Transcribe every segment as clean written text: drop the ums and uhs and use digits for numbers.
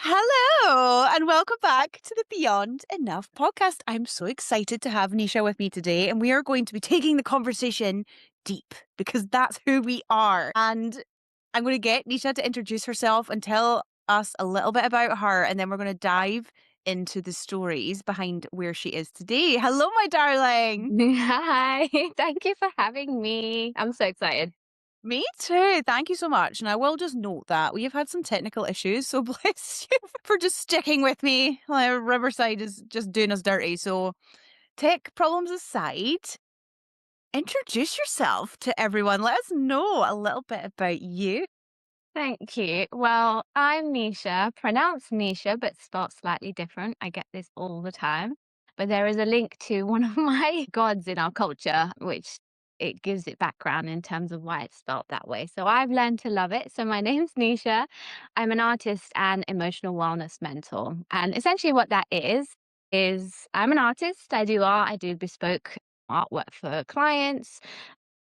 Hello, and welcome back to the Beyond Enough podcast. I'm so excited to have Nesha with me today, and we are going to be taking the conversation deep because that's who we are. And I'm going to get Nesha to introduce herself and tell us a little bit about her, and then we're going to dive into the stories behind where she is today. Hello, my darling. Hi, thank you for having me. I'm so excited. Me too. Thank you so much. And I will just note that we have had some technical issues, so bless you for just sticking with me. Riverside is just doing us dirty. So, tech problems aside, introduce yourself to everyone. Let us know a little bit about you. Thank you. Well, I'm Nisha, pronounced Nisha, but spelled slightly different. I get this all the time. But there is a link to one of my gods in our culture, which it gives it background in terms of why it's spelled that way. So I've learned to love it. So my name's Nisha. I'm an artist and emotional wellness mentor. And essentially what that is I'm an artist. I do art. I do bespoke artwork for clients,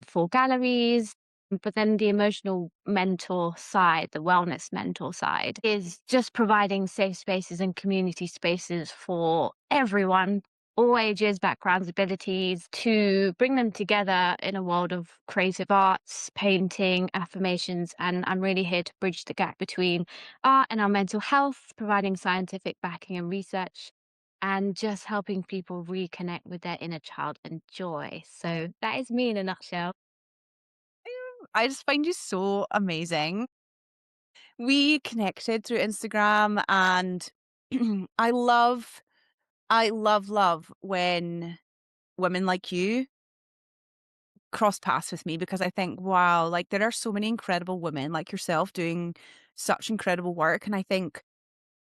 for galleries. But then the emotional mentor side, the wellness mentor side, is just providing safe spaces and community spaces for everyone, all ages, backgrounds, abilities, to bring them together in a world of creative arts, painting, affirmations. And I'm really here to bridge the gap between art and our mental health, providing scientific backing and research, and just helping people reconnect with their inner child and joy. So that is me in a nutshell. I just find you so amazing. We connected through Instagram, and I love when women like you cross paths with me because I think, wow, like there are so many incredible women like yourself doing such incredible work. And I think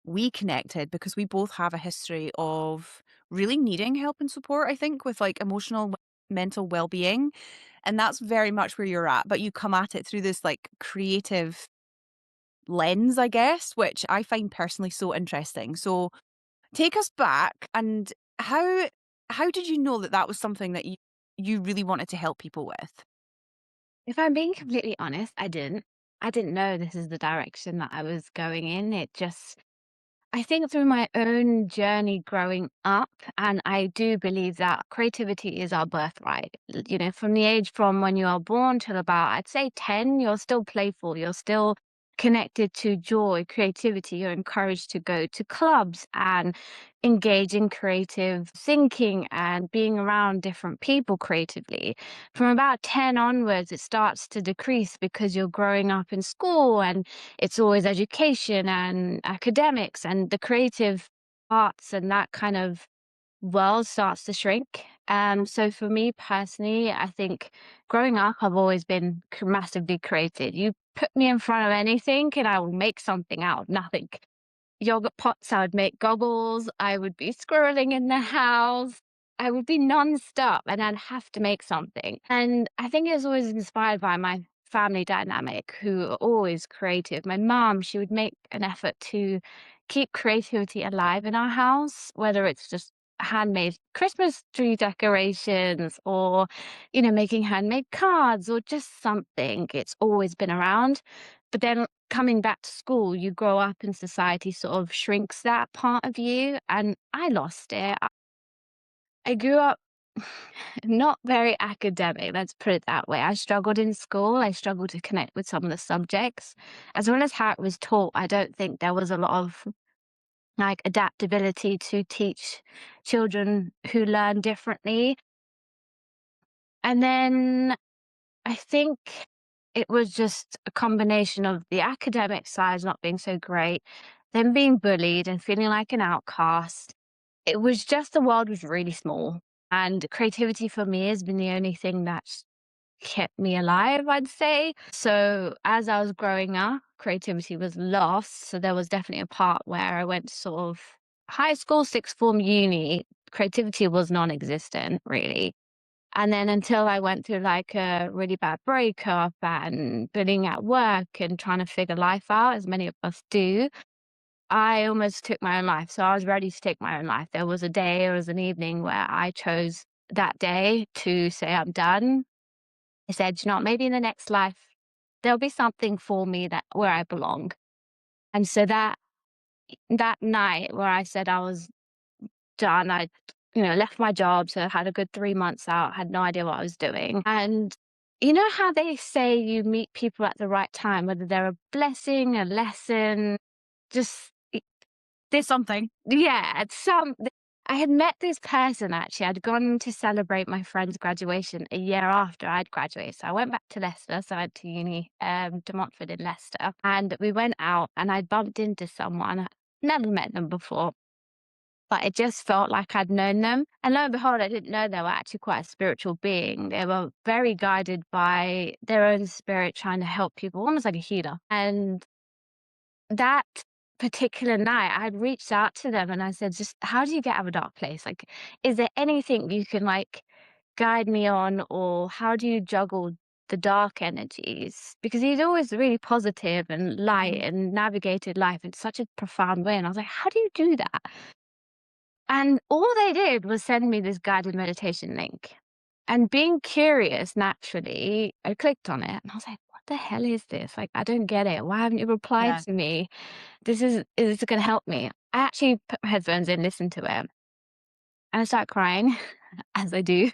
we connected because we both have a history of really needing help and support, I think, with like emotional, mental well being. And that's very much where you're at. But you come at it through this like creative lens, I guess, which I find personally so interesting. So take us back and how did you know that that was something that you really wanted to help people with? If I'm being completely honest, I didn't. I didn't know this is the direction that I was going in. It just I think through my own journey growing up, and I do believe that creativity is our birthright. From the age from when you are born till about, I'd say 10, you're still playful, you're still connected to joy, creativity. You're encouraged to go to clubs and engage in creative thinking and being around different people creatively. From about 10 onwards, it starts to decrease because you're growing up in school and it's always education and academics, and the creative arts and that kind of world starts to shrink. So for me personally, I think growing up, I've always been massively creative. You put me in front of anything and I will make something out of nothing. Yogurt pots, I would make goggles, I would be squirreling in the house. I would be nonstop and I'd have to make something. And I think it was always inspired by my family dynamic, who are always creative. My mom, she would make an effort to keep creativity alive in our house, whether it's just handmade Christmas tree decorations or, making handmade cards or just something. It's always been around. But then coming back to school, you grow up and society sort of shrinks that part of you. And I lost it. I grew up not very academic, let's put it that way. I struggled in school. I struggled to connect with some of the subjects. As well as how it was taught, I don't think there was a lot of like adaptability to teach children who learn differently. And then I think it was just a combination of the academic side not being so great, then being bullied and feeling like an outcast. It was just the world was really small. And creativity for me has been the only thing that's kept me alive, I'd say. So as I was growing up, creativity was lost. So there was definitely a part where I went to sort of high school, sixth form, uni. Creativity was non existent, really. And then until I went through like a really bad breakup and bullying at work and trying to figure life out, as many of us do, I almost took my own life. So I was ready to take my own life. There was a day, there was an evening where I chose that day to say, I'm done. I said, you know what, maybe in the next life, there'll be something for me that where I belong. And so that that night where I said I was done, I, left my job, so I had a good 3 months out, had no idea what I was doing, and you know how they say you meet people at the right time, whether they're a blessing, a lesson, just this Something. yeah, I had met this person actually. I'd gone to celebrate my friend's graduation a year after I'd graduated. So I went back to Leicester, so I went to uni, to Montford in Leicester, and we went out and I bumped into someone. I'd never met them before, but it just felt like I'd known them. And lo and behold, I didn't know they were actually quite a spiritual being. They were very guided by their own spirit, trying to help people, almost like a healer. And that particular night, I'd reached out to them and I said, "Just how do you get out of a dark place? Like, is there anything you can, like, guide me on, or how do you juggle the dark energies?" Because he's always really positive and light Mhm. and navigated life in such a profound way, and I was like, "How do you do that?" And all they did was send me this guided meditation link. And being curious naturally, I clicked on it and I was like, "What the hell is this? Like, I don't get it. Why haven't you replied Yeah. to me? Is this gonna help me?" I actually put my headphones in, listened to it, and I started crying, as I do.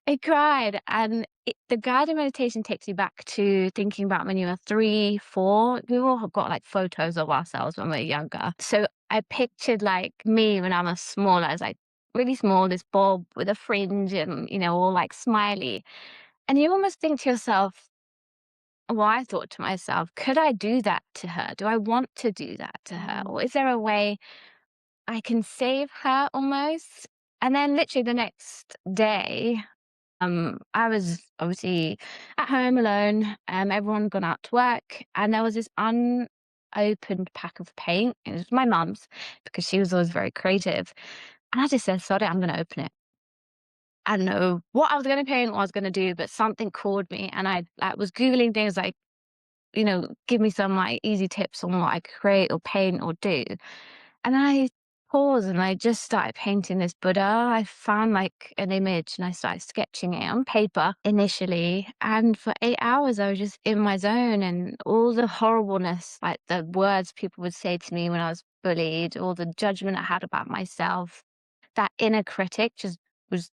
I cried, and the guided meditation takes you back to thinking about when you were 3, 4. We all have got, like, photos of ourselves when we're younger. So I pictured, like, me when I was smaller, as, like, really small, this bob with a fringe and, all, like, smiley. And you almost think to yourself, well, I thought to myself, "Could I do that to her? Do I want to do that to her? Mm. Or is there a way I can save her almost?" And then literally the next day, I was obviously at home alone, everyone gone out to work, and there was this unopened pack of paint. It was my mum's because she was always very creative. And I just said, "Sorry, I'm gonna open it." I don't know what I was gonna paint, what I was gonna do, but something called me and I was Googling things like, give me some like easy tips on what I could create or paint or do. And I paused and I just started painting this Buddha. I found like an image and I started sketching it on paper initially. And for 8 hours, I was just in my zone and all the horribleness, like the words people would say to me when I was bullied, all the judgment I had about myself, that inner critic just was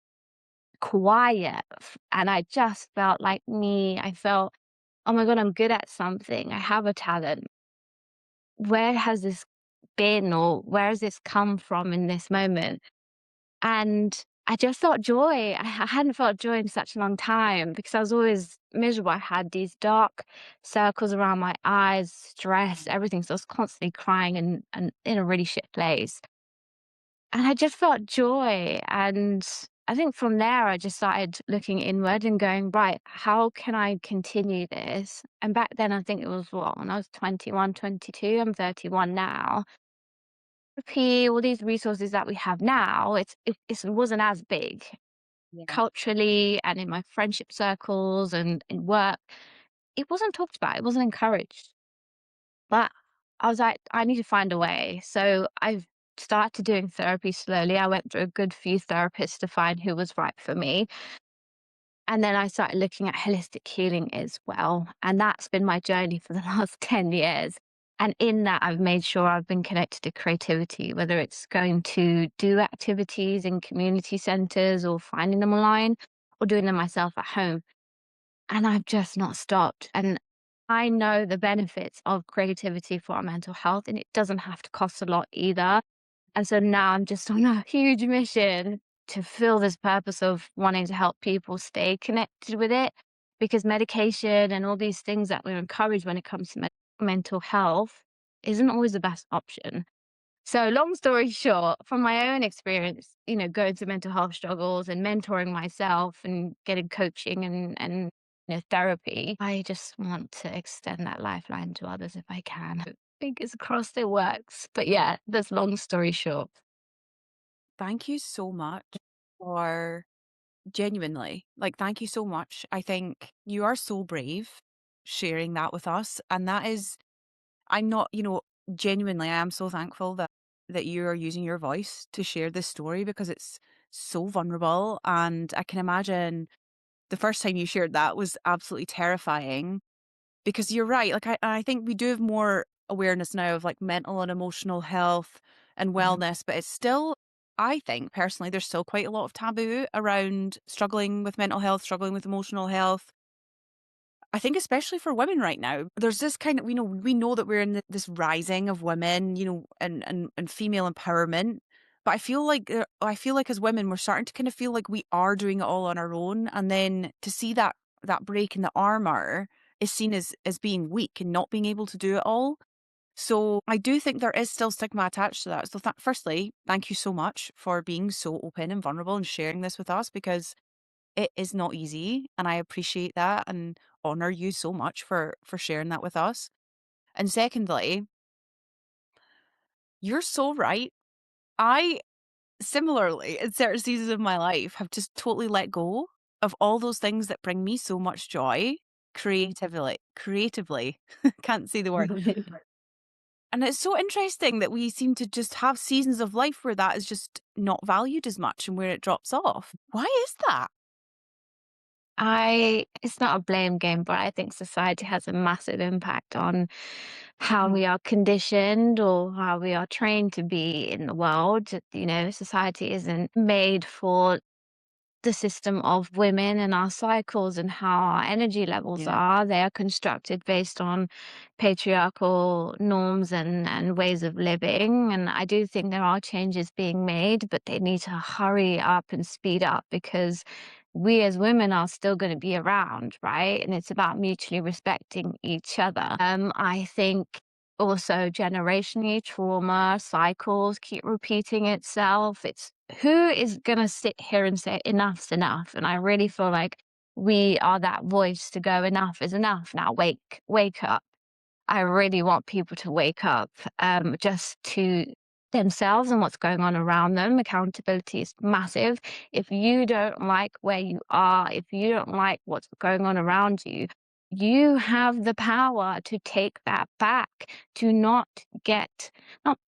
quiet. And I just felt like me. I felt, oh my God, I'm good at something. I have a talent. Where has this been, or where has this come from in this moment? And I just felt joy. I hadn't felt joy in such a long time because I was always miserable. I had these dark circles around my eyes, stress, everything. So I was constantly crying and in a really shit place. And I just felt joy. And I think from there, I just started looking inward and going, right, how can I continue this? And back then, I think it was what, when I was 21, 22, I'm 31 now. Therapy, all these resources that we have now, it wasn't as big Yeah. culturally and in my friendship circles and in work. It wasn't talked about, it wasn't encouraged. But I was like, I need to find a way. So I've started doing therapy slowly. I went through a good few therapists to find who was right for me. And then I started looking at holistic healing as well. And that's been my journey for the last 10 years. And in that, I've made sure I've been connected to creativity, whether it's going to do activities in community centers or finding them online or doing them myself at home. And I've just not stopped. And I know the benefits of creativity for our mental health, and it doesn't have to cost a lot either. And so now I'm just on a huge mission to fill this purpose of wanting to help people stay connected with it, because medication and all these things that we're encouraged when it comes to mental health isn't always the best option. So long story short, from my own experience, going through mental health struggles and mentoring myself and getting coaching and therapy, I just want to extend that lifeline to others if I can. Fingers crossed it works. But yeah, that's long story short. Thank you so much for genuinely, like, thank you so much. I think you are so brave sharing that with us. And that is, I'm not, genuinely, I am so thankful that you are using your voice to share this story because it's so vulnerable. And I can imagine the first time you shared that was absolutely terrifying because you're right. Like, I think we do have more awareness now of like mental and emotional health and Mhm. wellness, but it's still, I think personally, there's still quite a lot of taboo around struggling with mental health, struggling with emotional health. I think especially for women right now, there's this kind of, we know that we're in this rising of women, and female empowerment. But I feel like as women, we're starting to kind of feel like we are doing it all on our own, and then to see that break in the armor is seen as being weak and not being able to do it all. So I do think there is still stigma attached to that. So firstly, thank you so much for being so open and vulnerable and sharing this with us, because it is not easy, and I appreciate that and honor you so much for sharing that with us. And secondly, you're so right. I similarly, in certain seasons of my life, have just totally let go of all those things that bring me so much joy creatively. Can't say the word. And it's so interesting that we seem to just have seasons of life where that is just not valued as much and where it drops off. Why is that? It's not a blame game, but I think society has a massive impact on how Mhm. we are conditioned or how we are trained to be in the world. Society isn't made for the system of women and our cycles and how our energy levels Yeah. are. They are constructed based on patriarchal norms and ways of living. And I do think there are changes being made, but they need to hurry up and speed up because we as women are still going to be around, right? And it's about mutually respecting each other. I think also generationally trauma cycles keep repeating itself. It's who is going to sit here and say enough's enough? And I really feel like we are that voice to go enough is enough. Now wake up. I really want people to wake up, just to themselves and what's going on around them. Accountability is massive. If you don't like where you are, if you don't like what's going on around you, you have the power to take that back, to not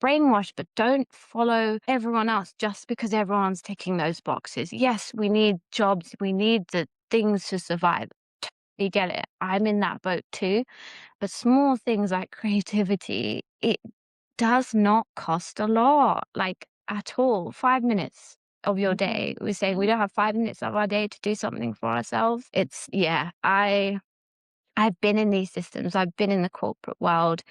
brainwashed, but don't follow everyone else just because everyone's ticking those boxes. Yes, we need jobs, we need the things to survive. You get it. I'm in that boat too. But small things like creativity, it does not cost a lot, like at all. 5 minutes of your Mhm. day. We're saying we don't have 5 minutes of our day to do something for ourselves. Yeah, I've been in these systems. I've been in the corporate world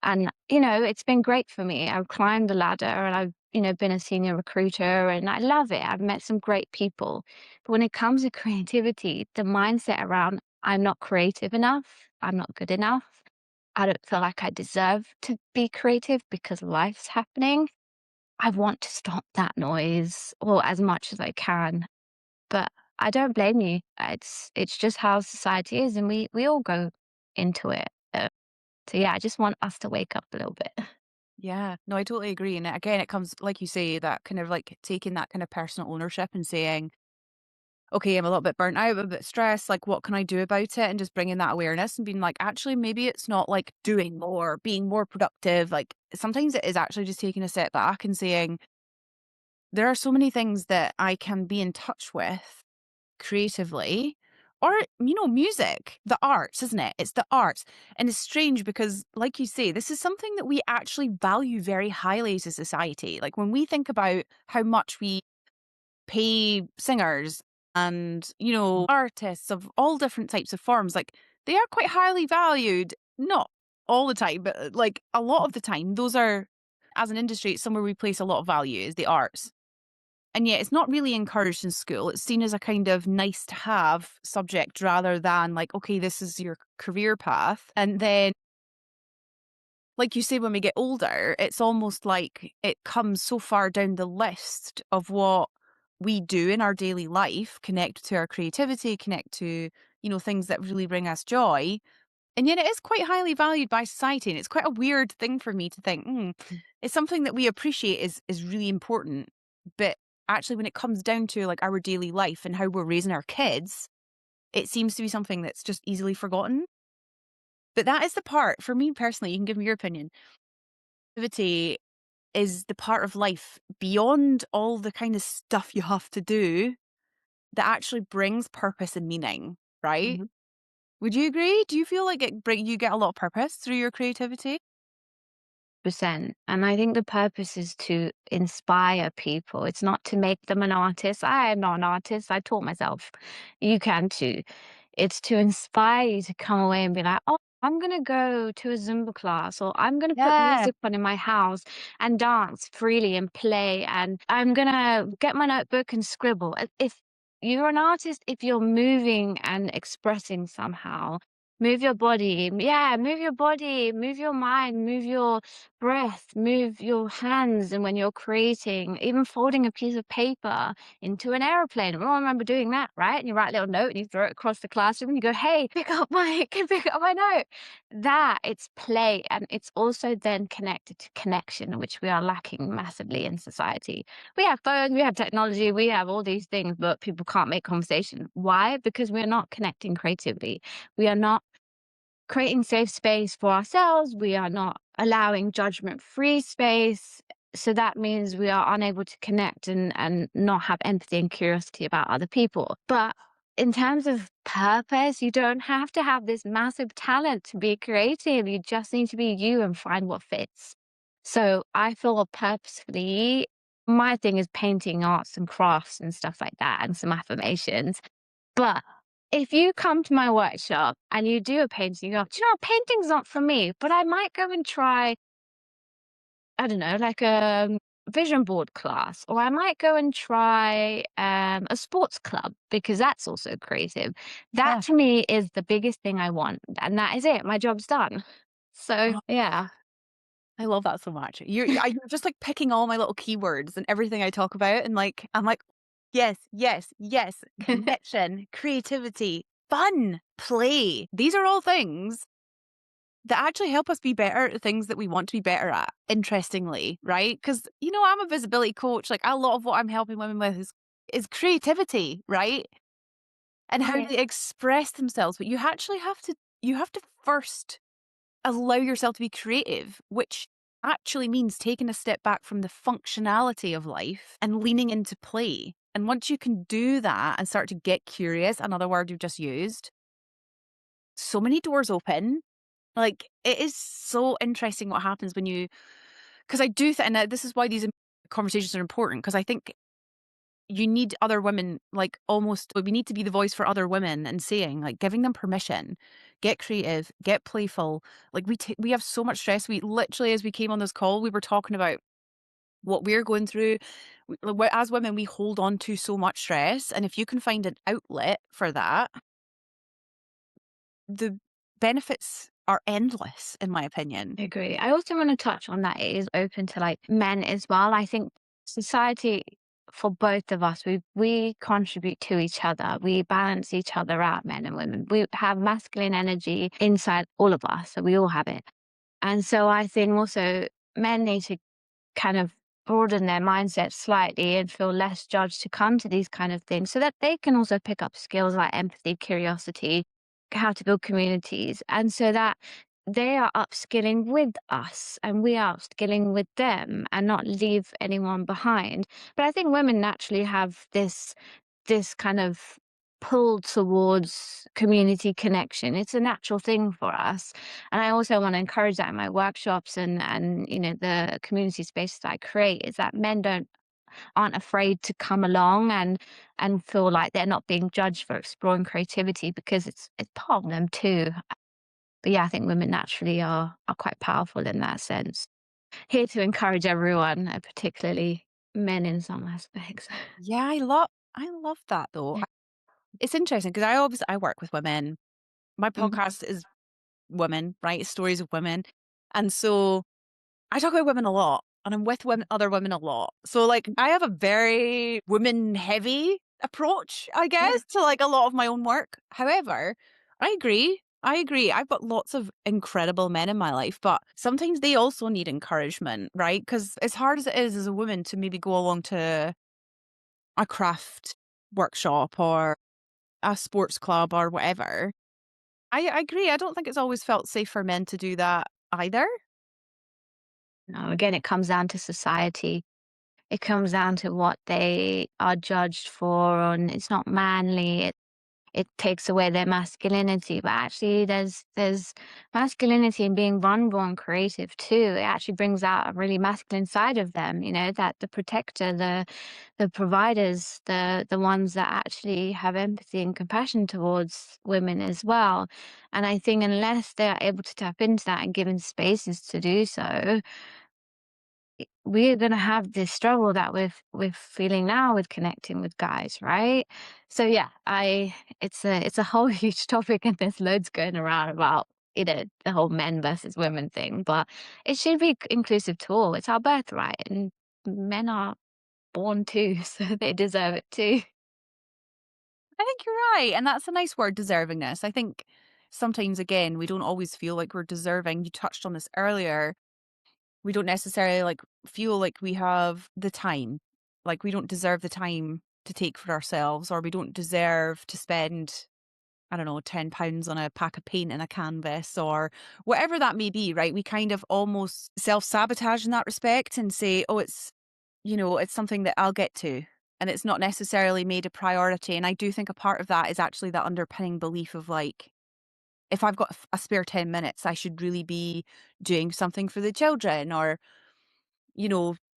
and, it's been great for me. I've climbed the ladder and I've, been a senior recruiter and I love it. I've met some great people. But when it comes to creativity, the mindset around I'm not creative enough, I'm not good enough, I don't feel like I deserve to be creative because life's happening. I want to stop that noise or as much as I can. But I don't blame you. It's just how society is and we all go into it. So yeah, I just want us to wake up a little bit. Yeah. No, I totally agree. And again, it comes, like you say, that kind of like taking that kind of personal ownership and saying, okay, I'm a little bit burnt out, I'm a bit stressed. Like, what can I do about it? And just bringing that awareness and being like, actually, maybe it's not like doing more, being more productive. Like, sometimes it is actually just taking a step back and saying, there are so many things that I can be in touch with creatively, or music, the arts, isn't it? It's the arts. And it's strange because, like you say, this is something that we actually value very highly as a society. Like, when we think about how much we pay singers and artists of all different types of forms, like, they are quite highly valued. Not all the time, but like a lot of the time, those are, as an industry, it's somewhere we place a lot of value, is the arts. And yet it's not really encouraged in school. It's seen as a kind of nice to have subject rather than like, okay, this is your career path. And then, like you say, when we get older, it's almost like it comes so far down the list of what we do in our daily life, connect to our creativity, connect to, things that really bring us joy. And yet it is quite highly valued by society. And it's quite a weird thing for me to think, it's something that we appreciate is really important. But actually, when it comes down to like our daily life and how we're raising our kids, it seems to be something that's just easily forgotten. But that is the part, for me personally, you can give me your opinion. Activity is the part of life beyond all the kind of stuff you have to do that actually brings purpose and meaning, right? Mhm. Would you agree? Do you feel like you get a lot of purpose through your creativity? 100%. And I think the purpose is to inspire people. It's not to make them an artist. I am not an artist. I taught myself. You can too. It's to inspire you to come away and be like, oh, I'm going to go to a Zumba class, or I'm going to put Yeah. music on in my house and dance freely and play. And I'm going to get my notebook and scribble. If you're an artist, if you're moving and expressing somehow, move your body. Yeah, move your body, move your mind, move your breath, move your hands. And when you're creating, even folding a piece of paper into an aeroplane. We all remember doing that, right? And you write a little note and you throw it across the classroom and you go, hey, pick up my note. That it's play. And it's also then connected to connection, which we are lacking massively in society. We have phones, we have technology, we have all these things, but people can't make conversation. Why? Because we're not connecting creatively. We are not creating safe space for ourselves. We are not allowing judgment free space. So that means we are unable to connect and not have empathy and curiosity about other people. But in terms of purpose, you don't have to have this massive talent to be creative. You just need to be you and find what fits. So I feel purposefully, my thing is painting, arts and crafts and stuff like that, and some affirmations. But if you come to my workshop and you do a painting, you go, "Do you know what? Painting's not for me, but I might go and try, I don't know, like a vision board class, or I might go and try a sports club because that's also creative." That Yeah. to me is the biggest thing I want, and that is it. My job's done. So Oh, yeah. I love that so much. You're just, like, picking all my little keywords and everything I talk about, and, like, I'm like, "Yes, yes, yes, connection, creativity, fun, play." These are all things that actually help us be better at the things that we want to be better at, interestingly, right? Because I'm a visibility coach, like, a lot of what I'm helping women with is creativity, right? And how Yeah, they express themselves, but you have to first allow yourself to be creative, which actually means taking a step back from the functionality of life and leaning into play. And once you can do that and start to get curious, another word you've just used, so many doors open. Like, it is so interesting what happens when because I do think, and this is why these conversations are important, because I think you need other women, like, almost, we need to be the voice for other women and saying, like, giving them permission, get creative, get playful. Like, we have so much stress. We literally, as we came on this call, we were talking about what we're going through. As women, we hold on to so much stress. And if you can find an outlet for that, the benefits are endless, in my opinion. I agree. I also want to touch on that it is open to like men as well. I think society for both of us, we contribute to each other. We balance each other out, men and women. We have masculine energy inside all of us, so we all have it. And so I think also men need to kind of broaden their mindset slightly and feel less judged to come to these kind of things so that they can also pick up skills like empathy, curiosity, how to build communities. And so that they are upskilling with us and we are upskilling with them and not leave anyone behind. But I think women naturally have this kind of pull towards community connection. It's a natural thing for us. And I also want to encourage that in my workshops and the community spaces that I create is that men don't aren't afraid to come along and feel like they're not being judged for exploring creativity because it's part of them too. But yeah, I think women naturally are quite powerful in that sense. Here to encourage everyone, particularly men in some aspects. Yeah, I love that though. It's interesting because I work with women. My Mhm. podcast is women, right? It's stories of women. And so I talk about women a lot, and I'm with other women a lot. So, like, I have a very women heavy approach, I Yeah. guess, to, like, a lot of my own work. However, I agree. I agree. I've got lots of incredible men in my life, but sometimes they also need encouragement, right? Because as hard as it is as a woman to maybe go along to a craft workshop or a sports club or whatever, I agree. I don't think it's always felt safe for men to do that either. No, again, it comes down to society. It comes down to what they are judged for, and it's not manly. it takes away their masculinity. But actually, there's masculinity in being vulnerable and creative too. It actually brings out a really masculine side of them. You know, that the protector, the providers, the ones that actually have empathy and compassion towards women as well. And I think unless they're able to tap into that and given spaces to do so, we're gonna have this struggle that we're feeling now with connecting with guys, right? So yeah, I it's a whole huge topic and there's loads going around about, you know, the whole men versus women thing, but it should be inclusive to all. It's our birthright and men are born too, so they deserve it too. I think you're right, and that's a nice word, deservingness. I think sometimes, again, we don't always feel like we're deserving. You touched on this earlier. We don't necessarily, like, feel like we have the time. Like, we don't deserve the time to take for ourselves, or we don't deserve to spend, I don't know, £10 on a pack of paint and a canvas or whatever that may be, right? We kind of almost self-sabotage in that respect and say, "Oh, it's, it's something that I'll get to." And it's not necessarily made a priority. And I do think a part of that is actually that underpinning belief of, like, if I've got a spare 10 minutes, I should really be doing something for the children, or,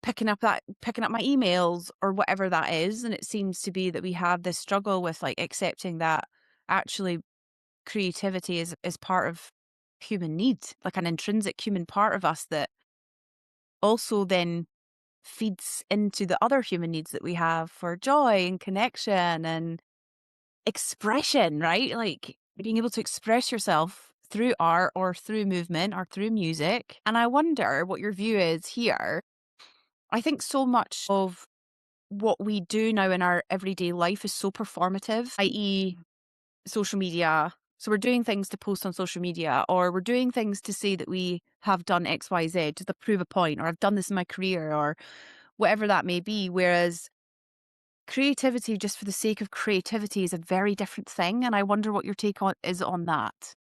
picking up my emails or whatever that is. And it seems to be that we have this struggle with, like, accepting that actually creativity is part of human needs, like an intrinsic human part of us that also then feeds into the other human needs that we have for joy and connection and expression, right? Like being able to express yourself through art or through movement or through music. And I wonder what your view is here. I think so much of what we do now in our everyday life is so performative, i.e., social media. So we're doing things to post on social media, or we're doing things to say that we have done XYZ to prove a point, or I've done this in my career, or whatever that may be. Whereas creativity, just for the sake of creativity, is a very different thing. And I wonder what your take on is on that.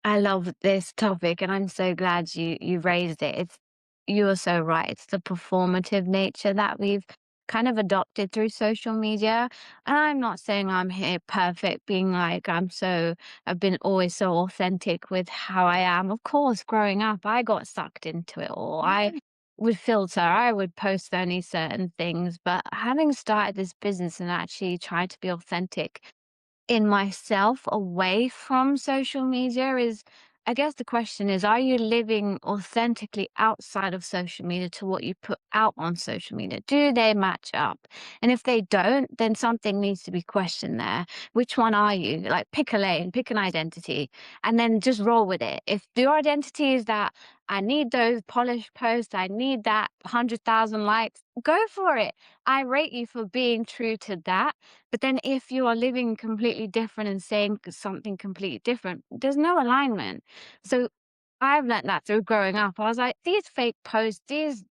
I love this topic, and I'm so glad you raised it. You are so right. It's the performative nature that we've kind of adopted through social media. And I'm not saying I'm here perfect, being like I've been always so authentic with how I am. Of course, growing up, I got sucked into it all. I Yeah. would filter, I would post only certain things, but having started this business and actually tried to be authentic in myself away from social media is, I guess the question is, are you living authentically outside of social media to what you put out on social media? Do they match up? And if they don't, then something needs to be questioned there. Which one are you? Like pick a lane, pick an identity, and then just roll with it. If your identity is that I need those polished posts, I need that 100,000 likes, go for it. I rate you for being true to that. But then if you are living completely different and saying something completely different, there's no alignment. So I've learned that through growing up. I was like, these fake posts, these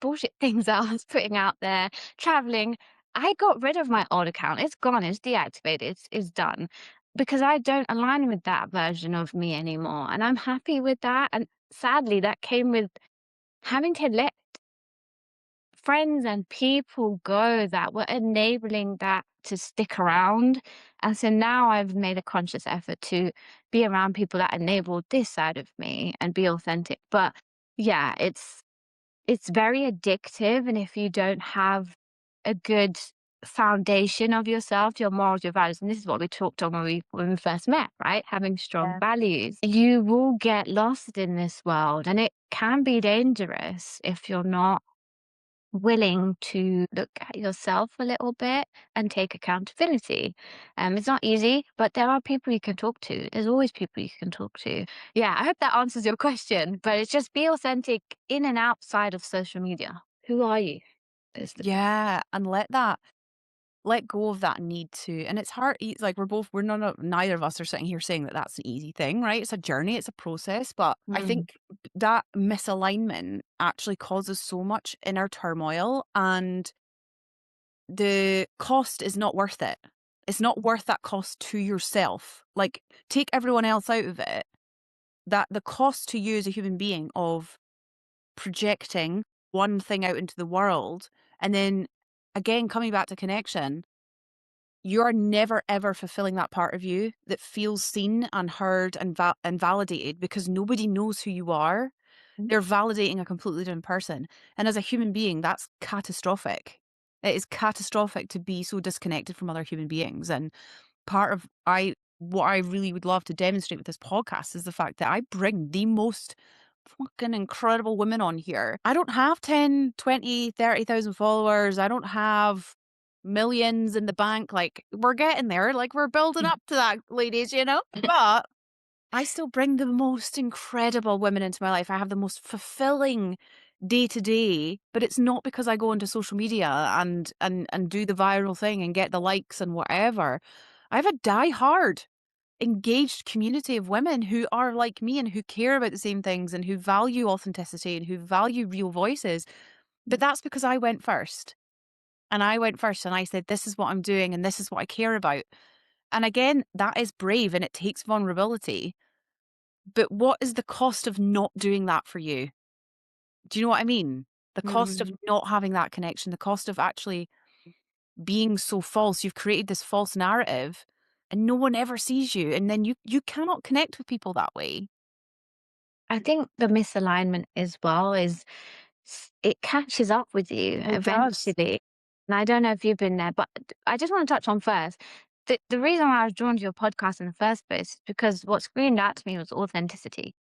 bullshit things that I was putting out there, traveling. I got rid of my old account. It's gone, it's deactivated, it's done. Because I don't align with that version of me anymore. And I'm happy with that. And sadly, that came with having to let friends and people go that were enabling that to stick around. And so now I've made a conscious effort to be around people that enable this side of me and be authentic. But yeah, it's very addictive. And if you don't have a good foundation of yourself, your morals, your values, and this is what we talked on when we first met, right? Having strong Yeah. values, you will get lost in this world. And it can be dangerous if you're not willing to look at yourself a little bit and take accountability. It's not easy, but there are people you can talk to. There's always people you can talk to. Yeah, I hope that answers your question, but it's just be authentic in and outside of social media. Who are you? Is the Yeah. And let go of that need to. And it's hard. Like we're neither of us are sitting here saying that that's an easy thing, right? It's a journey, it's a process. But I Mm. think that misalignment actually causes so much inner turmoil, and the cost is not worth it. It's not worth that cost to yourself. Like, take everyone else out of it. That the cost to you as a human being of projecting one thing out into the world, and then again coming back to connection, you're never ever fulfilling that part of you that feels seen and heard and and validated because nobody knows who you are. Mhm. They're validating a completely different person. And as a human being, that's catastrophic. It is catastrophic to be so disconnected from other human beings. And part of what I really would love to demonstrate with this podcast is the fact that I bring the most fucking incredible women on here. I don't have 10, 20, 30,000 followers. I don't have millions in the bank. Like, we're getting there. Like, we're building up to that, ladies, you know? But I still bring the most incredible women into my life. I have the most fulfilling day to day, but it's not because I go into social media and do the viral thing and get the likes and whatever. I have a die-hard, engaged community of women who are like me and who care about the same things and who value authenticity and who value real voices. But that's because I went first. And I went first and I said, this is what I'm doing and this is what I care about. And again, that is brave and it takes vulnerability. But what is the cost of not doing that for you? Do you know what I mean? The cost of Mhm. not having that connection, the cost of actually being so false. You've created this false narrative and no one ever sees you. And then you cannot connect with people that way. I think the misalignment as well is it catches up with you Oh, it does. eventually. And I don't know if you've been there, but I just want to touch on first. The reason why I was drawn to your podcast in the first place is because what screamed out to me was authenticity.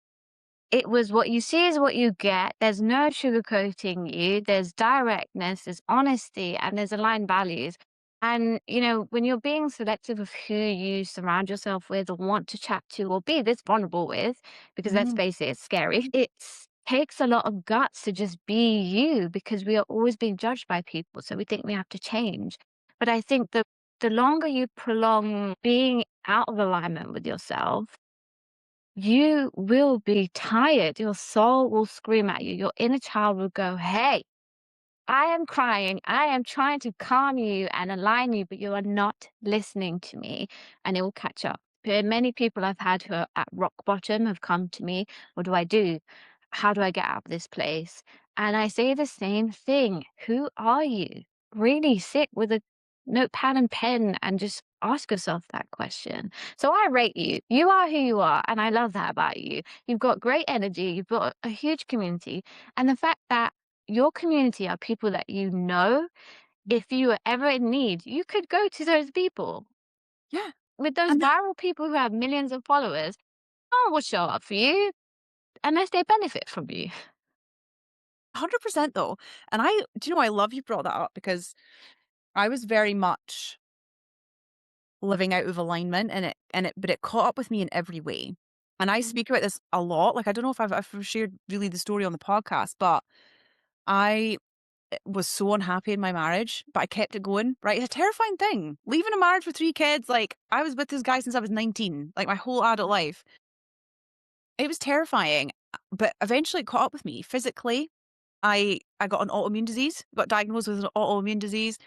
It was what you see is what you get. There's no sugarcoating you. There's directness, there's honesty, and there's aligned values. And, when you're being selective of who you surround yourself with or want to chat to or be this vulnerable with, because let's Mhm. face it, it's scary. It takes a lot of guts to just be you because we are always being judged by people. So we think we have to change. But I think the longer you prolong being out of alignment with yourself, you will be tired. Your soul will scream at you. Your inner child will go, "Hey, I am crying. I am trying to calm you and align you, but you are not listening to me." And it will catch up. Many people I've had who are at rock bottom have come to me. What do I do? How do I get out of this place? And I say the same thing. Who are you? Really sit with a notepad and pen and just ask yourself that question. So I rate you. You are who you are. And I love that about you. You've got great energy. You've got a huge community. And the fact that your community are people that you know. If you were ever in need, you could go to those people. Yeah. With those And viral people who have millions of followers, no one will show up for you unless they benefit from you. 100% though. And do you know, I love you brought that up because I was very much living out of alignment but it caught up with me in every way. And I Mhm. speak about this a lot. Like, I don't know if I've shared really the story on the podcast, but I was so unhappy in my marriage, but I kept it going, right? It's a terrifying thing. Leaving a marriage with 3 kids, like, I was with this guy since I was 19, like, my whole adult life. It was terrifying, but eventually it caught up with me. Physically, I got an autoimmune disease, got diagnosed with an autoimmune disease.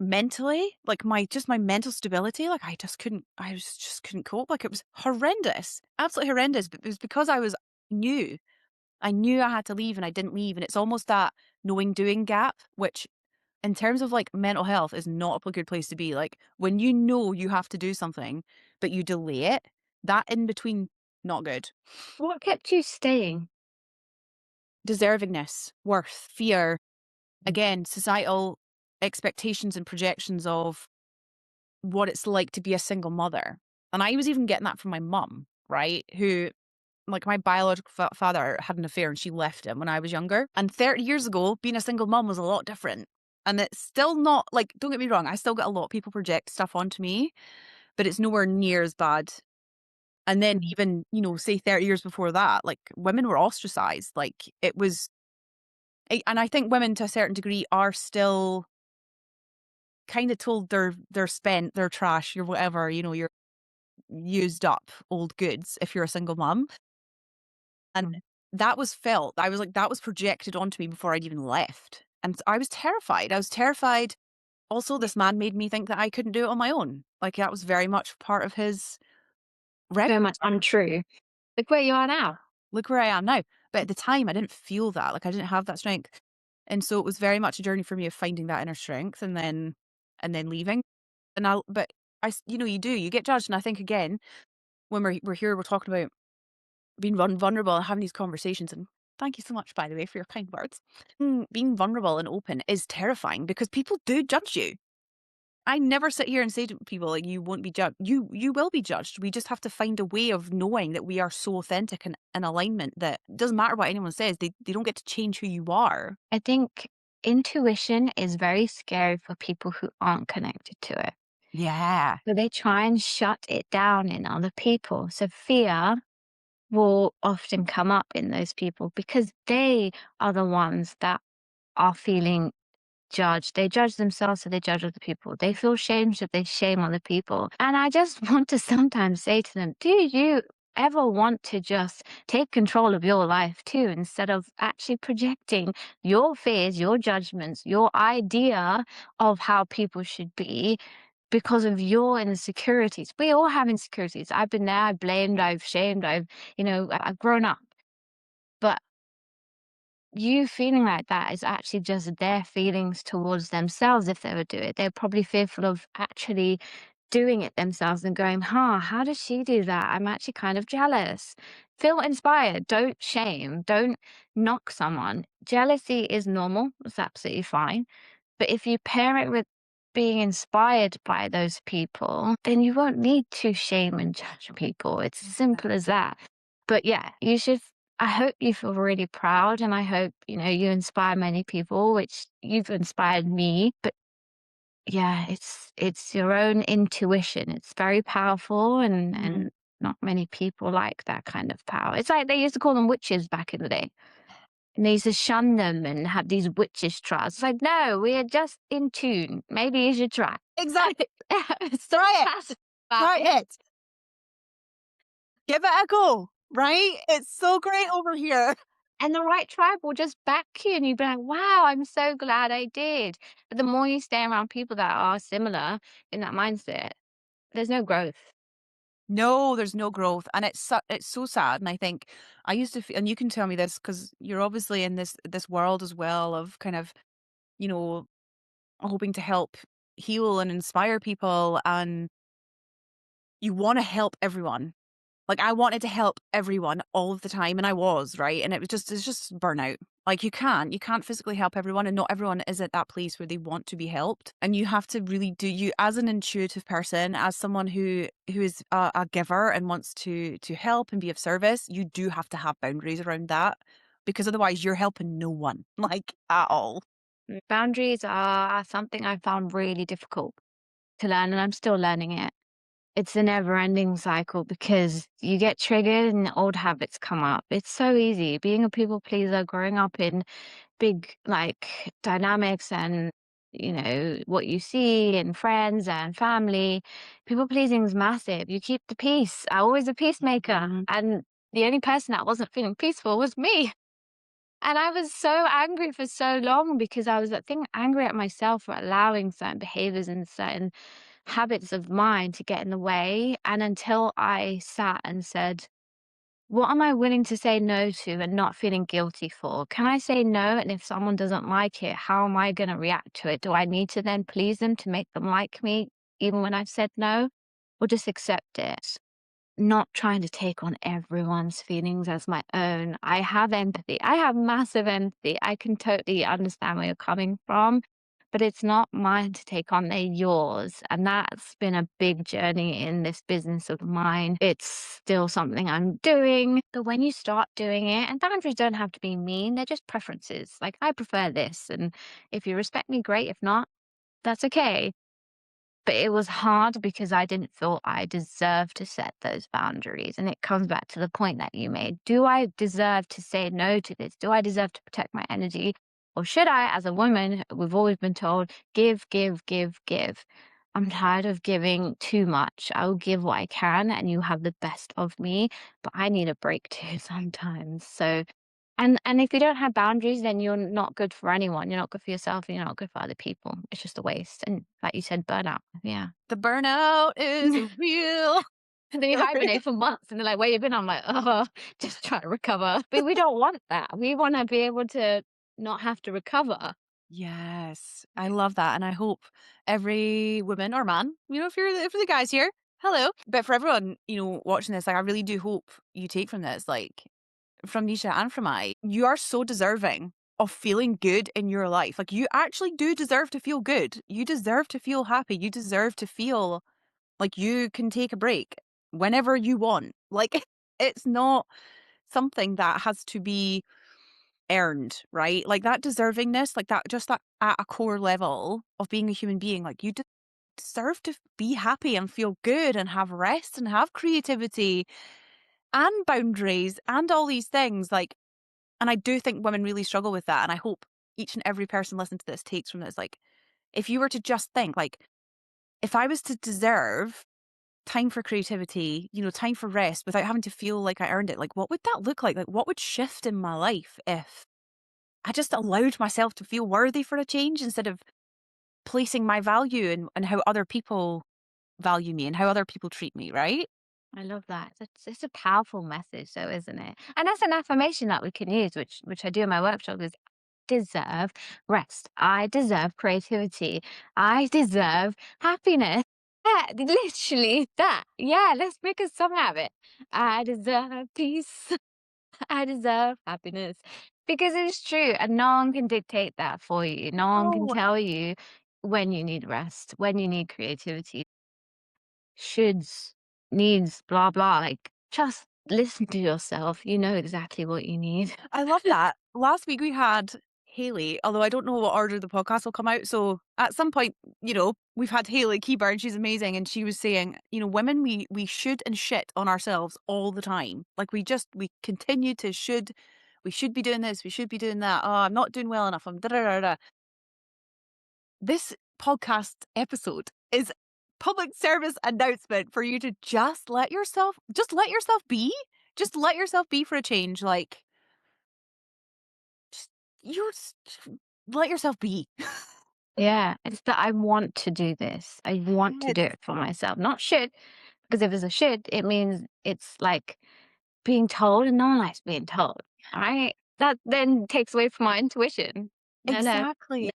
Mentally, like, my mental stability, like, just couldn't cope, like, it was horrendous, absolutely horrendous, but it was because knew I knew I had to leave and I didn't leave, and it's almost that knowing doing gap, which in terms of, like, mental health is not a good place to be. Like, when you know you have to do something, but you delay it, that in between, not good. What kept you staying? Deservingness, worth, fear, Mm. again, societal expectations and projections of what it's like to be a single mother. And I was even getting that from my mum, right? Who, like, my biological father had an affair and she left him when I was younger. And 30 years ago, being a single mum was a lot different. And it's still not, like, don't get me wrong, I still get a lot of people project stuff onto me, but it's nowhere near as bad. And then Mhm. even, say 30 years before that, like, women were ostracized. Like, it was, and I think women to a certain degree are still kind of told they're spent, they're trash, you're whatever, you're used up old goods if you're a single mom. And Mhm. that was felt. I was like, that was projected onto me before I'd even left. And I was terrified. I was terrified. Also, this man made me think that I couldn't do it on my own. Like, that was very much part of his rep. So much untrue. Look where you are now. Look where I am now. But at the time, I didn't feel that. Like, I didn't have that strength. And so it was very much a journey for me of finding that inner strength and then leaving. and I'll but you do, you get judged, and I think again, when we're here, we're talking about being vulnerable and having these conversations, and thank you so much, by the way, for your kind words. Being vulnerable and open is terrifying because people do judge you. I never sit here and say to people like you won't be judged. You will be judged. We just have to find a way of knowing that we are so authentic and in alignment that it doesn't matter what anyone says. They don't get to change who you are. I think intuition is very scary for people who aren't connected to it. Yeah. So they try and shut it down in other people. So fear will often come up in those people because they are the ones that are feeling judged. They judge themselves, so they judge other people. They feel shame, so they shame other people. And I just want to sometimes say to them, do you ever want to just take control of your life too, instead of actually projecting your fears, your judgments, your idea of how people should be because of your insecurities? We all have insecurities. I've been there, I've blamed, I've shamed, I've grown up. But you feeling like that is actually just their feelings towards themselves if they would do it. They're probably fearful of actually doing it themselves and going, huh, how does she do that? I'm actually kind of jealous. Feel inspired. Don't shame. Don't knock someone. Jealousy is normal. It's absolutely fine. But if you pair it with being inspired by those people, then you won't need to shame and judge people. It's as simple as that. But yeah, I hope you feel really proud and I hope, you inspire many people, which you've inspired me. But yeah, it's your own intuition. It's very powerful Mhm. and not many people like that kind of power. It's like they used to call them witches back in the day. And they used to shun them and have these witches trials. It's like, no, we are just in tune. Maybe you should try. Exactly. Stop Try it. passive about Try it. it. Give it a go. Right? It's so great over here. And the right tribe will just back you and you'd be like, wow, I'm so glad I did. But the more you stay around people that are similar in that mindset, there's no growth. No, there's no growth, and it's so sad, and I think I used to f and you can tell me this because 'cause you're obviously in this world as well of kind of, you know, hoping to help heal and inspire people, and you wanna help everyone. Like, I wanted to help everyone all of the time, and I was, right? And it's just burnout. Like, you can't physically help everyone, and not everyone is at that place where they want to be helped, and you have to really do you as an intuitive person, as someone who is a giver and wants to help and be of service, you do have to have boundaries around that, because otherwise you're helping no one, like, at all. Boundaries are something I found really difficult to learn, and I'm still learning it. It's a never-ending cycle because you get triggered and old habits come up. It's so easy being a people pleaser, growing up in big, like, dynamics and, what you see in friends and family. People pleasing is massive. You keep the peace. I'm always a peacemaker, Mhm. and the only person that wasn't feeling peaceful was me. And I was so angry for so long because I was, I think, angry at myself for allowing certain behaviors and certain habits of mine to get in the way. And until I sat and said, what am I willing to say no to and not feeling guilty for? Can I say no? And if someone doesn't like it, how am I going to react to it? Do I need to then please them to make them like me, even when I've said no? Or just accept it? Not trying to take on everyone's feelings as my own. I have empathy. I have massive empathy. I can totally understand where you're coming from, but it's not mine to take on, they're yours. And that's been a big journey in this business of mine. It's still something I'm doing. But when you start doing it, and boundaries don't have to be mean, they're just preferences. Like, I prefer this. And if you respect me, great. If not, that's okay. But it was hard because I didn't feel I deserved to set those boundaries, and it comes back to the point that you made. Do I deserve to say no to this? Do I deserve to protect my energy? Or should I, as a woman, we've always been told, give, give, give, give. I'm tired of giving too much. I will give what I can and you have the best of me, but I need a break too sometimes. So and if you don't have boundaries, then you're not good for anyone. You're not good for yourself and you're not good for other people. It's just a waste. And like you said, burnout. Yeah. The burnout is real. And then you hibernate for months and they're like, where you been? I'm like, oh, just trying to recover. But we don't want that. We want to be able to not have to recover. Yes, I love that, and I hope every woman or man, if you're the guys here, hello. But for everyone, watching this, like, I really do hope you take from this, like, from Nisha and from you are so deserving of feeling good in your life. Like, you actually do deserve to feel good. You deserve to feel happy. You deserve to feel like you can take a break whenever you want. Like, it's not something that has to be earned, right? Like that deservingness, like that, just that at a core level of being a human being, like you deserve to be happy and feel good and have rest and have creativity and boundaries and all these things. Like, and I do think women really struggle with that. And I hope each and every person listening to this takes from this. Like, if you were to just think, like, if I was to deserve time for creativity, time for rest without having to feel like I earned it, like, what would that look like? Like, what would shift in my life if I just allowed myself to feel worthy for a change instead of placing my value in how other people value me and how other people treat me, right? I love that. It's a powerful message though, isn't it? And that's an affirmation that we can use, which I do in my workshop is deserve rest. I deserve creativity. I deserve happiness. Yeah, literally that. Yeah, let's make a song out of it. I deserve peace. I deserve happiness. Because it's true, and no one can dictate that for you. No one can Oh, tell you when you need rest, when you need creativity, shoulds, needs, blah, blah. Like, just listen to yourself. You know exactly what you need. I love that. Last week we had Haley, although I don't know what order the podcast will come out. So at some point, we've had Haley Keyburn. She's amazing, and she was saying, women, we should and shit on ourselves all the time. Like we continue to should. We should be doing this. We should be doing that. Oh, I'm not doing well enough. I'm da da da da. This podcast episode is public service announcement for you to just let yourself be. Just let yourself be for a change. Like, just you just let yourself be. Yeah, it's that I want to do this. I want to Yes, do it for myself, not should. Because if it's a should, it means it's like being told, and no one likes being told. All right. That then takes away from my intuition. No, no. exactly.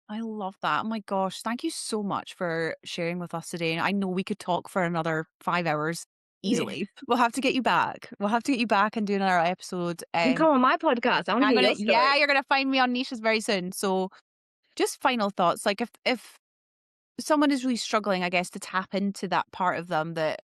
I love that. Oh my gosh, thank you so much for sharing with us today. I know we could talk for another 5 hours Yeah. easily. We'll have to get you back. We'll have to get you back and do another episode. And come on my podcast. I want to I'm hear gonna your yeah, story. you're gonna find me on niches very soon. So just final thoughts, like if someone is really struggling, I guess, to tap into that part of them that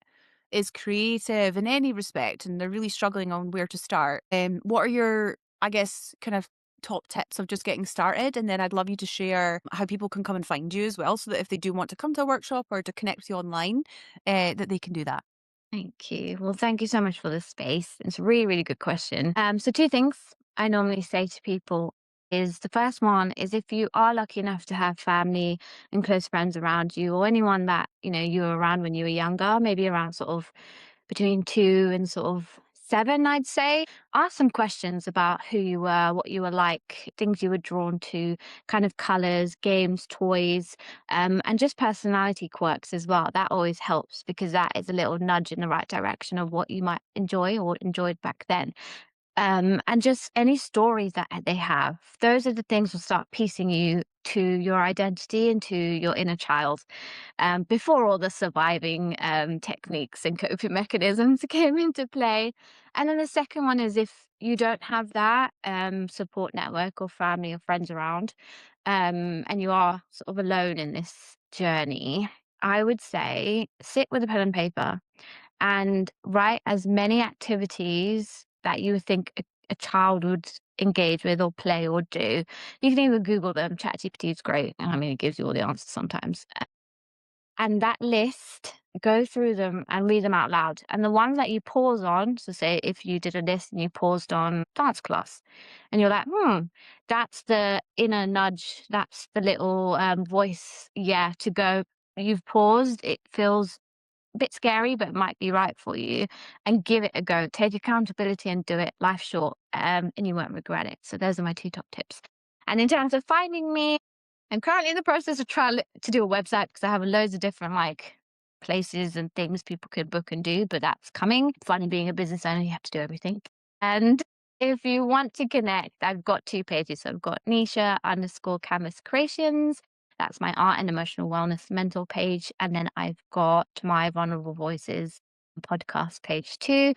is creative in any respect, and they're really struggling on where to start. What are your, I guess, kind of top tips of just getting started? And then I'd love you to share how people can come and find you as well, so that if they do want to come to a workshop or to connect with you online, that they can do that. Thank you. Well, thank you so much for this space. It's a really, really good question. So two things I normally say to people is the first one is if you are lucky enough to have family and close friends around you or anyone that, you were around when you were younger, maybe around sort of between 2 and sort of 7, I'd say. Ask some questions about who you were, what you were like, things you were drawn to, kind of colors, games, toys, and just personality quirks as well. That always helps because that is a little nudge in the right direction of what you might enjoy or enjoyed back then. And just any stories that they have. Those are the things will start piecing you to your identity and to your inner child before all the surviving techniques and coping mechanisms came into play. And then the second one is if you don't have that support network or family or friends around, and you are sort of alone in this journey, I would say sit with a pen and paper and write as many activities that you think a child would engage with or play or do. You can even Google them. ChatGPT is great. I mean, it gives you all the answers sometimes. And that list, go through them and read them out loud. And the ones that you pause on, so say if you did a list and you paused on dance class, and you're like, that's the inner nudge, that's the little voice, yeah, to go. You've paused, it feels a bit scary, but it might be right for you, and give it a go. Take accountability and do it. Life's short, and you won't regret it. So those are my two top tips. And in terms of finding me, I'm currently in the process of trying to do a website because I have loads of different places and things people can book and do, but that's coming. Funny being a business owner, you have to do everything. And If you want to connect, I've got 2 pages. So I've got Nesha_Canvas Creations. That's my art and emotional wellness mental page. And then I've got my Vulnerable Voices podcast page too.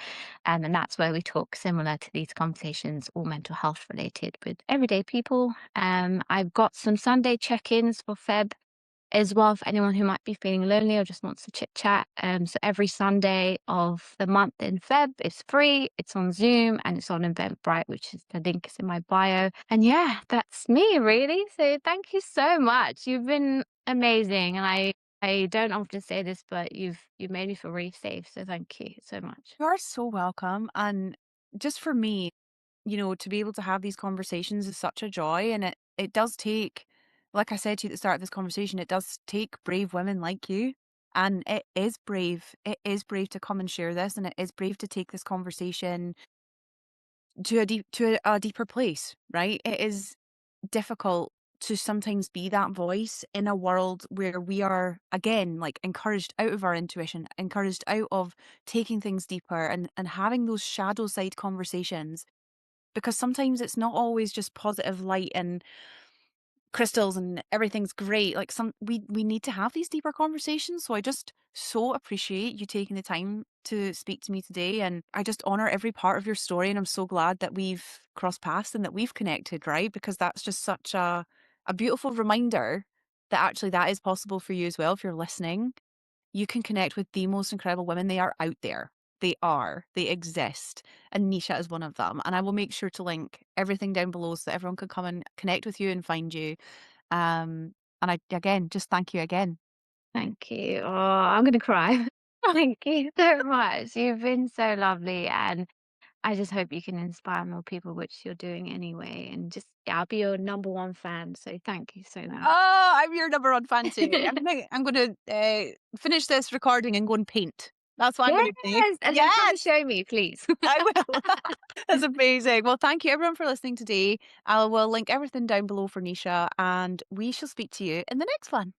And that's where we talk similar to these conversations, all mental health related with everyday people. I've got some Sunday check-ins for Feb as well for anyone who might be feeling lonely or just wants to chit chat. So every Sunday of the month in Feb is free. It's on Zoom and it's on Eventbrite, which is the link is in my bio. And yeah, that's me really. So thank you so much. You've been amazing, and I don't often say this, but you've made me feel really safe. So thank you so much. You are so welcome. And just for me, to be able to have these conversations is such a joy. And it does take, like I said to you at the start of this conversation, it does take brave women like you. And it is brave. It is brave to come and share this. And it is brave to take this conversation to a deeper place, right? It is difficult to sometimes be that voice in a world where we are again like encouraged out of our intuition, encouraged out of taking things deeper and having those shadow side conversations, because sometimes it's not always just positive light and crystals and everything's great. Like we need to have these deeper conversations. So I just so appreciate you taking the time to speak to me today, and I just honor every part of your story, and I'm so glad that we've crossed paths and that we've connected, right? Because that's just such a beautiful reminder that actually that is possible for you as well. If you're listening, you can connect with the most incredible women. They are out there. They exist. And Nee-sha is one of them. And I will make sure to link everything down below so that everyone can come and connect with you and find you. And I, again, just thank you again. Thank you. Oh, I'm gonna cry. Thank you so much. You've been so lovely, and I just hope you can inspire more people, which you're doing anyway. And just, yeah, I'll be your number one fan. So thank you so much. Oh, I'm your number one fan too. I'm gonna finish this recording and go and paint. That's what I'm gonna do. Yes, and then come and Yes, show me, please. I will. That's amazing. Well, thank you everyone for listening today. I will link everything down below for Nee-sha, and we shall speak to you in the next one.